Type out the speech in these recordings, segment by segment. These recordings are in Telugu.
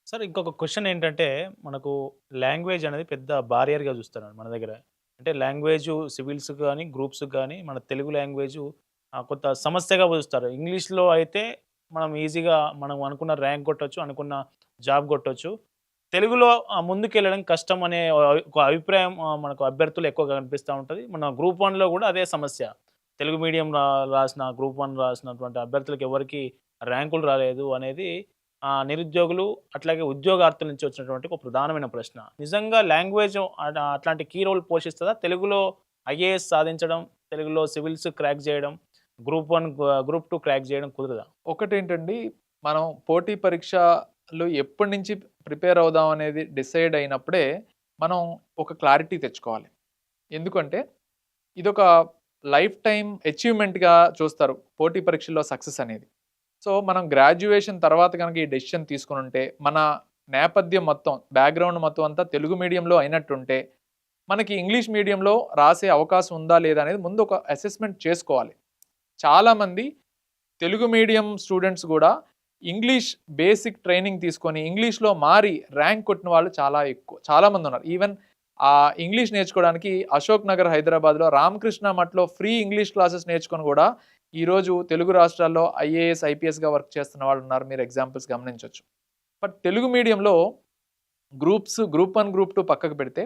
సార్ ఇంకొక క్వెషన్ ఏంటంటే, మనకు లాంగ్వేజ్ అనేది పెద్ద బారియర్‌గా చూస్తున్నారు మన దగ్గర. అంటే లాంగ్వేజు సివిల్స్‌కి గాని, గ్రూప్స్‌కి గాని మన తెలుగు లాంగ్వేజు కొంత సమస్యగా చూస్తారు. ఇంగ్లీష్‌లో అయితే మనం ఈజీగా మనం అనుకున్న ర్యాంక్ కొట్టొచ్చు, అనుకున్న జాబ్ కొట్టొచ్చు. తెలుగులో ముందుకెళ్ళడం కష్టం అనే ఒక అభిప్రాయం మనకు అభ్యర్థులు ఎక్కువగా కనిపిస్తా ఉంటది. మన గ్రూప్ 1లో కూడా అదే సమస్య. తెలుగు మీడియం రాసిన గ్రూప్ 1 రాసినటువంటి అభ్యర్థులకు ఎవరికీ ర్యాంకులు రాలేదు అనేది నిరుద్యోగులు, అట్లాగే ఉద్యోగార్థుల నుంచి వచ్చినటువంటి ఒక ప్రధానమైన ప్రశ్న. నిజంగా లాంగ్వేజ్ అట్లాంటి కీ రోల్ పోషిస్తదా? తెలుగులో ఐఏఎస్ సాధించడం, తెలుగులో సివిల్స్ క్రాక్ జేయడం, గ్రూప్ 1, గ్రూప్ 2 క్రాక్ జేయడం కుదరదా? ఒకటేంటండి, మనం పోటీ పరీక్షలు ఎప్పటినుంచి ప్రిపేర్ అవుదాం అనేది డిసైడ్ అయినప్పుడే, మనం ఒక క్లారిటీ తెచ్చుకోవాలి. ఎందుకంటే, ఇదొక లైఫ్ టైమ్ అచీవ్‌మెంట్‌గా చూస్తారు పోటీ పరీక్షల్లో సక్సెస్ అనేది. సో, మనం గ్రాడ్యుయేషన్ తర్వాత గనక ఈ డెసిషన్ తీసుకొనుంటే, మన నేపథ్యం మొత్తం, బ్యాక్‌గ్రౌండ్ మొత్తం అంతా తెలుగు మీడియంలో అయినట్టుంటే, మనకి ఇంగ్లీష్ మీడియంలో రాసే అవకాశం ఉందా? లేదా? అనేది ముందు ఒక అసెస్‌మెంట్ చేసుకోవాలి. చాలామంది తెలుగు మీడియం స్టూడెంట్స్ గూడా ఇంగ్లీష్ బేసిక్ ట్రైనింగ్ తీసుకొని, ఇంగ్లీష్‌లో మారి ర్యాంక్ కొట్టిన వాళ్ళు చాలా మందున్నారు. ఈవెన్ ఇంగ్లీష్ నేర్చుకోవడానికి అశోక్ నగర్ హైదరాబాద్‌లో రామకృష్ణ మఠ్‌లో ఫ్రీ ఇంగ్లీష్ క్లాసెస్ నేర్చుకొని గూడా, ఈరోజు తెలుగు రాష్ట్రాల్లో ఐఏఎస్, ఐపీఎస్‌గా వర్క్ చేస్తున్న వాళ్ళున్నారు. మీరు ఎగ్జాంపుల్స్ గమనించొచ్చు. బట్ తెలుగు మీడియంలో గ్రూప్ 1, గ్రూప్ 2 పక్కకు పెడితే,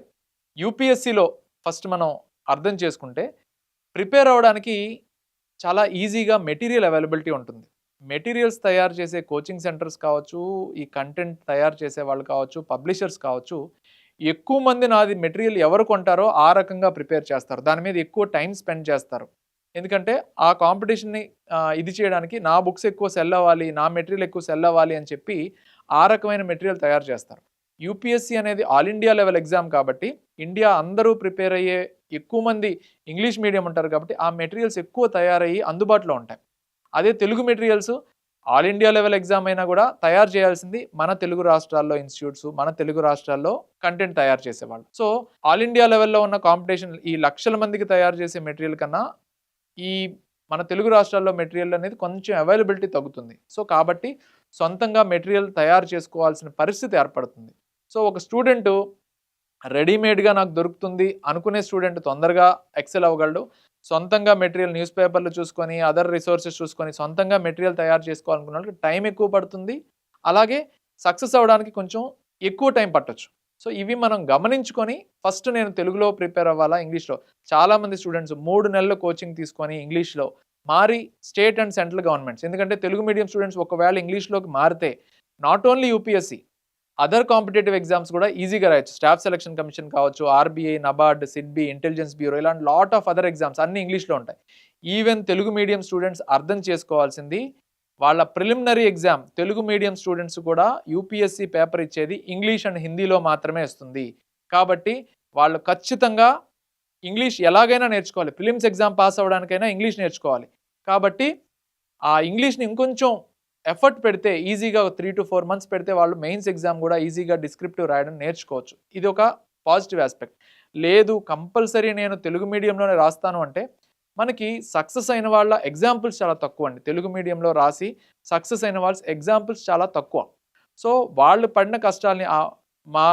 యూపీఎస్సీలో ఫస్ట్ మనం అర్థం చేసుకుంటే, ప్రిపేర్ అవ్వడానికి చాలా ఈజీగా మెటీరియల్ అవైలబిలిటీ ఉంటుంది. మెటీరియల్స్ తయారు చేసే కోచింగ్ సెంటర్స్ కావచ్చు, ఈ కంటెంట్ తయారు చేసే వాళ్ళు కావచ్చు, పబ్లిషర్స్ కావచ్చు, ఎక్కువ మంది నాది మెటీరియల్ ఎవరు కొంటారో ఆ రకంగా ప్రిపేర్ చేస్తారు. దాని మీద ఎక్కువ టైం స్పెండ్ చేస్తారు. ఎందుకంటే ఆ కాంపిటీషన్‌ని ఇది చేయడానికి నా బుక్స్ ఎక్కువ సెల్ అవ్వాలి, నా మెటీరియల్ ఎక్కువ సెల్ అవ్వాలి అని చెప్పి ఆ రకమైన మెటీరియల్ తయారు చేస్తారు. యూపీఎస్సీ అనేది ఆల్ ఇండియా లెవెల్ ఎగ్జామ్ కాబట్టి, ఇండియా అందరూ ప్రిపేర్ అయ్యే ఎక్కువ మంది ఇంగ్లీష్ మీడియం ఉంటారు కాబట్టి, ఆ మెటీరియల్స్ ఎక్కువ తయారయ్యి అందుబాటులో ఉంటాయి. అదే Telugu materials all India level exam అయినా కూడా తయారు చేయాల్సింది మన తెలుగు రాష్ట్రాల్లో ఇన్‌స్టిట్యూట్స్, మన తెలుగు రాష్ట్రాల్లో కంటెంట్ తయారు చేసేవాళ్ళు. సో, ఆల్ ఇండియా లెవెల్‌లో ఉన్న కాంపిటీషన్ ఈ లక్షల మందికి తయారు చేసే మెటీరియల్ కన్నా, ఈ మన తెలుగు రాష్ట్రాల్లో మెటీరియల్ అనేది కొంచెం అవైలబిలిటీ తగ్గుతుంది. సో, కాబట్టి సొంతంగా మెటీరియల్ తయారు చేసుకోవాల్సిన పరిస్థితి ఏర్పడుతుంది. సో, ఒక స్టూడెంటు రెడీమేడ్‌గా నాకు దొరుకుతుంది అనుకునే స్టూడెంట్ తొందరగా ఎక్సెల్ అవ్వగలడు. సొంతంగా మెటీరియల్ న్యూస్ పేపర్‌లు చూసుకొని, అదర్ రిసోర్సెస్ చూసుకొని, సొంతంగా మెటీరియల్ తయారు చేసుకోవాలనుకున్న వాళ్ళకి టైం ఎక్కువ పడుతుంది. అలాగే సక్సెస్ అవ్వడానికి కొంచెం ఎక్కువ టైం పట్టొచ్చు. సో, ఇవి మనం గమనించుకొని ఫస్ట్ నేను తెలుగులో ప్రిపేర్ అవ్వాలా? ఇంగ్లీష్‌లో? చాలామంది స్టూడెంట్స్ 3 నెలలు కోచింగ్ తీసుకొని ఇంగ్లీష్‌లో మారి స్టేట్ అండ్ సెంట్రల్ గవర్నమెంట్స్, ఎందుకంటే తెలుగు మీడియం స్టూడెంట్స్ ఒకవేళ ఇంగ్లీష్‌లోకి మారితే not only UPSC, other competitive exams కూడా ఈజీగా రాయొచ్చు. స్టాఫ్ సెలక్షన్ కమిషన్ కావచ్చు, RBI, NABARD, SIDBI, intelligence bureau ఇలాంటి లాట్ ఆఫ్ అదర్ ఎగ్జామ్స్ అన్నీ ఇంగ్లీష్‌లో ఉంటాయి. ఈవెన్ తెలుగు మీడియం స్టూడెంట్స్ అర్థం చేసుకోవాల్సింది, వాళ్ళ preliminary exam Telugu medium students కూడా యూపీఎస్సీ పేపర్ ఇచ్చేది ఇంగ్లీష్ అండ్ హిందీలో మాత్రమే ఇస్తుంది. కాబట్టి వాళ్ళు ఖచ్చితంగా ఇంగ్లీష్ ఎలాగైనా నేర్చుకోవాలి. ప్రిలిమ్స్ ఎగ్జామ్ పాస్ అవ్వడానికైనా ఇంగ్లీష్ నేర్చుకోవాలి. కాబట్టి ఆ ఇంగ్లీష్‌ని ఇంకొంచెం ఎఫర్ట్ పెడితే ఈజీగా 3-4 మంత్స్ పెడితే వాళ్ళు మెయిన్స్ ఎగ్జామ్ గూడా ఈజీగా డిస్క్రిప్టివ్ రాయడం నేర్చుకోవచ్చు. ఇదొక పాజిటివ్ యాస్పెక్ట్. లేదు కంపల్సరీ నేను తెలుగు మీడియంలోనే రాస్తాను అంటే, మనకి సక్సెస్ అయిన వాళ్ళ ఎగ్జాంపుల్స్ చాలా తక్కువండి. తెలుగు మీడియంలో రాసి సక్సెస్ అయిన వాళ్ళ ఎగ్జాంపుల్స్ చాలా తక్కువ. సో, వాళ్ళు పడిన కష్టాల్ని మా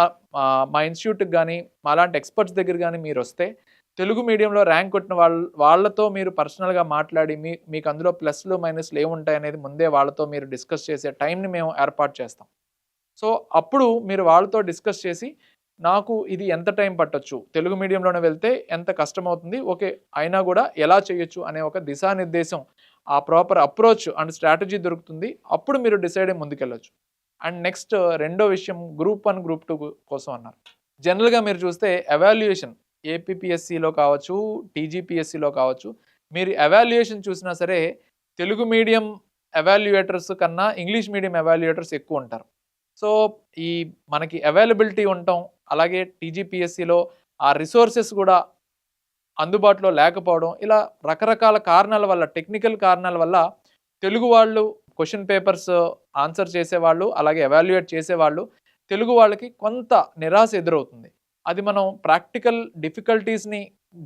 మా ఇన్‌స్టిట్యూట్‌కి గాని, మాలాంటి ఎక్స్‌పర్ట్స్ దగ్గర గాని మీరొస్తే, తెలుగు మీడియంలో ర్యాంక్ కొట్టిన వాళ్ళతో మీరు పర్సనల్‌గా మాట్లాడి, మీకు అందులో ప్లస్‌లు, మైనస్‌లు ఏముంటాయనేది ముందే వాళ్ళతో మీరు డిస్కస్ చేసే టైంని మేము ఏర్పాటు చేస్తాం. సో, అప్పుడు మీరు వాళ్ళతో డిస్కస్ చేసి, నాకు ఇది ఎంత టైం పట్టొచ్చు? తెలుగు మీడియంలోనే వెళ్తే ఎంత కష్టమవుతుంది? ఓకే. అయినా గూడా ఎలా చేయొచ్చు? అనే ఒక దిశానిర్దేశం, ఆ ప్రాపర్ అప్రోచ్ అండ్ స్ట్రాటజీ దొరుకుతుంది. అప్పుడు మీరు డిసైడ్ అయ్యి ముందుకెళ్ళొచ్చు. అండ్ నెక్స్ట్ రెండో విషయం గ్రూప్ 1, గ్రూప్ 2 కోసం అన్నారు. జనరల్‌గా మీరు చూస్తే ఎవాల్యుయేషన్ ఏపీపీఎస్సీలో కావచ్చు, టీజీపీఎస్సీలో కావచ్చు, మీరు ఎవాల్యుయేషన్ చూసినా సరే తెలుగు మీడియం ఎవాల్యుయేటర్స్ కన్నా ఇంగ్లీష్ మీడియం ఎవాల్యుయేటర్స్ ఎక్కువుంటారు. సో, ఈ మనకి అవైలబిలిటీ ఉండటం, అలాగే టీజీపీఎస్సీలో ఆ రిసోర్సెస్ గూడా అందుబాటులో లేకపోవడం, ఇలా రకరకాల కారణాల వల్ల, టెక్నికల్ కారణాల వల్ల తెలుగు వాళ్ళు క్వెషన్ పేపర్స్ ఆన్సర్ చేసేవాళ్ళు, అలాగే ఎవాల్యుయేట్ చేసేవాళ్ళు, తెలుగు వాళ్ళకి కొంత నిరాశ ఎదురవుతుంది. అది మనం ప్రాక్టికల్ డిఫికల్టీస్‌ని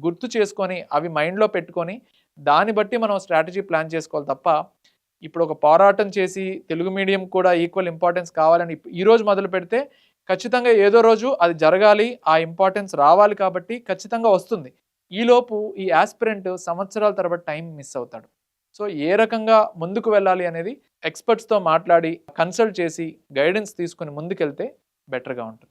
గుర్తు చేసుకొని, అవి మైండ్‌లో పెట్టుకొని, దాన్ని బట్టి మనం స్ట్రాటజీ ప్లాన్ చేసుకోవాలి తప్ప, ఇప్పుడు ఒక పోరాటం చేసి తెలుగు మీడియం కూడా ఈక్వల్ ఇంపార్టెన్స్ కావాలని ఈ రోజు మొదలు పెడితే ఖచ్చితంగా ఏదో రోజు అది జరగాలి, ఆ ఇంపార్టెన్స్ రావాలి కాబట్టి ఖచ్చితంగా వస్తుంది. ఈలోపు ఈ యాస్పిరెంట్ సంవత్సరాల తరబడి టైం మిస్ అవుతాడు. సో ఏ రకంగా ముందుకు వెళ్ళాలి అనేది ఎక్స్పర్ట్స్తో మాట్లాడి కన్సల్ట్ చేసి గైడెన్స్ తీసుకుని ముందుకెళ్తే బెటర్గా ఉంటుంది.